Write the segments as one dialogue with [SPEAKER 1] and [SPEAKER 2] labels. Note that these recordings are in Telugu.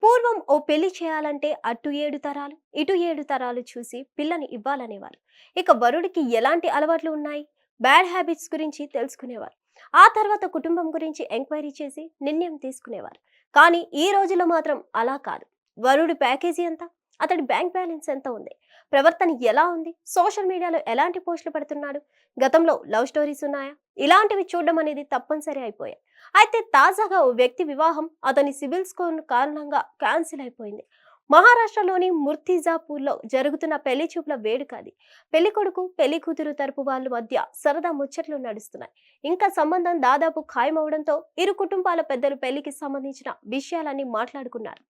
[SPEAKER 1] పూర్వం ఓ పెళ్లి చేయాలంటే అటు 7 తరాలు, ఇటు 7 తరాలు చూసి పిల్లని ఇవ్వాలనేవారు. ఇక వరుడికి ఎలాంటి అలవాట్లు ఉన్నాయి, బ్యాడ్ హ్యాబిట్స్ గురించి తెలుసుకునేవారు. ఆ తర్వాత కుటుంబం గురించి ఎంక్వైరీ చేసి నిర్ణయం తీసుకునేవారు. కానీ ఈ రోజుల్లో మాత్రం అలా కాదు. వరుడి ప్యాకేజీ ఎంత, అతడి బ్యాంక్ బ్యాలెన్స్ ఎంత ఉంది, ప్రవర్తన ఎలా ఉంది, సోషల్ మీడియాలో ఎలాంటి పోస్టులు పెడుతున్నాడు, గతంలో లవ్ స్టోరీస్ ఉన్నాయా, ఇలాంటివి చూడడం అనేది తప్పనిసరి అయిపోయాయి. అయితే తాజాగా ఓ వ్యక్తి వివాహం అతని సిబిల్ స్కోర్ కారణంగా క్యాన్సిల్ అయిపోయింది. మహారాష్ట్రలోని ముర్తిజాపూర్లో జరుగుతున్న పెళ్లి చూపుల వేడుక అది. పెళ్లి కొడుకు పెళ్లి కూతురు తరపు వాళ్ళ మధ్య సరదా ముచ్చట్లు నడుస్తున్నాయి. ఇంకా సంబంధం దాదాపు ఖాయమవడంతో ఇరు కుటుంబాల పెద్దలు పెళ్లికి సంబంధించిన విషయాలన్నీ మాట్లాడుకున్నారు.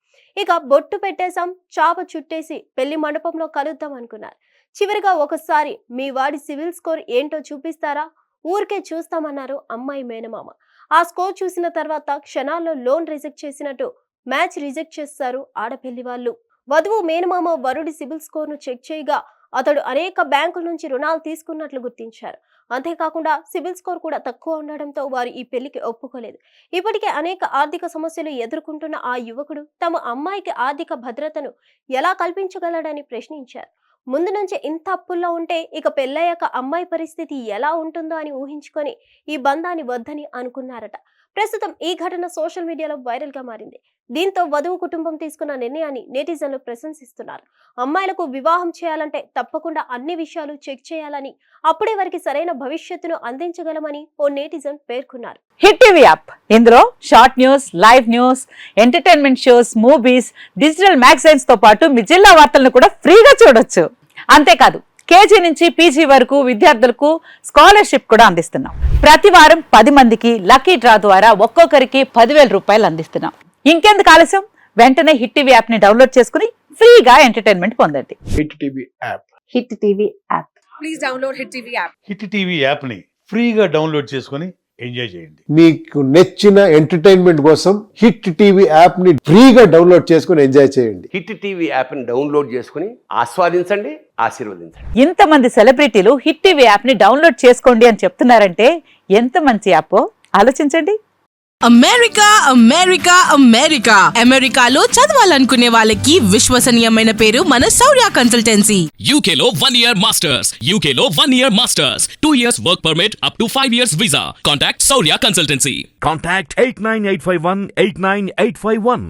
[SPEAKER 1] ఇక బొట్టు పెట్టేశాం, చాప చుట్టేసి పెళ్లి మండపంలో కలుద్దాం అనుకున్నారు. చివరిగా ఒకసారి మీ వాడి సివిల్ స్కోర్ ఏంటో చూపిస్తారా, ఊరికే చూస్తామన్నారు అమ్మాయి మేనమామ. ఆ స్కోర్ చూసిన తర్వాత క్షణాల్లో లోన్ రిజెక్ట్ చేసినట్టు మ్యాచ్ రిజెక్ట్ చేస్తారు ఆడపెళ్లి వాళ్ళు. వధువు మేనమామ వరుడి సిబిల్ స్కోర్ ను చెక్ చేయగా అతడు అనేక బ్యాంకుల నుంచి రుణాలు తీసుకున్నట్లు గుర్తించారు. అంతేకాకుండా సిబిల్ స్కోర్ కూడా తక్కువ ఉండడంతో వారు ఈ పెళ్లికి ఒప్పుకోలేదు. ఇప్పటికే అనేక ఆర్థిక సమస్యలు ఎదుర్కొంటున్న ఆ యువకుడు తమ అమ్మాయికి ఆర్థిక భద్రతను ఎలా కల్పించగలడని ప్రశ్నించారు. ముందు నుంచి ఇంత అప్పుల్లో ఉంటే ఇక పెళ్ళయ్యాక అమ్మాయి పరిస్థితి ఎలా ఉంటుందో అని ఊహించుకొని ఈ బంధాన్ని వద్దని అనుకున్నారట. ప్రస్తుతం ఈ ఘటన సోషల్ మీడియాలో వైరల్ గా మారింది. దీంతో వధువు కుటుంబం తీసుకున్న నిర్ణయాన్ని నెటిజన్లు ప్రశంసిస్తున్నారు. అమ్మాయిలకు వివాహం చేయాలంటే తప్పకుండా అన్ని విషయాలు చెక్ చేయాలని, అప్పుడే వారికి సరైన భవిష్యత్తును అందించగలమని ఓ నెటిజన్ పేర్కొన్నారు.
[SPEAKER 2] హిట్ టీవీ యాప్, ఇందులో short news, live news, entertainment shows, movies, digital magazines తో పాటు మీ జిల్లా వార్తలను కూడా ఫ్రీగా చూడొచ్చు. అంతేకాదు కేజీ నుంచి పీజీ వరకు విద్యార్థులకు స్కాలర్షిప్ కూడా అందిస్తున్నాం. ప్రతి వారం 10 మందికి లక్కీ డ్రా ద్వారా ఒక్కొక్కరికి 10,000 రూపాయలు అందిస్తున్నాం. ఇంకెందుకు ఆలస్యం, వెంటనే హిట్ టీవీ యాప్ ని డౌన్లోడ్ చేసుకుని ఫ్రీగా ఎంటర్టైన్మెంట్ పొందండి.
[SPEAKER 3] Hit TV app.
[SPEAKER 2] Hit TV app.
[SPEAKER 4] Please download hit TV app.
[SPEAKER 5] Hit TV app ని ఫ్రీగా డౌన్లోడ్ చేసుకొని ఎంజాయ్ చేయండి.
[SPEAKER 3] మీకు నచ్చిన ఎంటర్టైన్మెంట్ కోసం హిట్ టీవీ యాప్ ని ఫ్రీగా డౌన్లోడ్ చేసుకొని ఎంజాయ్ చేయండి.
[SPEAKER 6] హిట్ టీవీ యాప్ ని డౌన్లోడ్ చేసుకుని ఆస్వాదించండి, ఆశీర్వదించండి.
[SPEAKER 2] ఇంతమంది సెలబ్రిటీలు హిట్ టీవీ యాప్ ని డౌన్లోడ్ చేసుకోండి అని చెప్తున్నారంటే ఎంత మంచి యాప్ ఆలోచించండి.
[SPEAKER 4] అమెరికా అమెరికా అమెరికా అమెరికాలో చదవాలనుకునే వాళ్ళకి విశ్వసనీయమైన పేరు మన శౌర్య కన్సల్టెన్సీ.
[SPEAKER 7] UK లో 1 year masters. UK లో 1 year masters. 2 years work permit up to 5 years visa. Contact Saurya Consultancy.
[SPEAKER 8] Contact 89851 89851.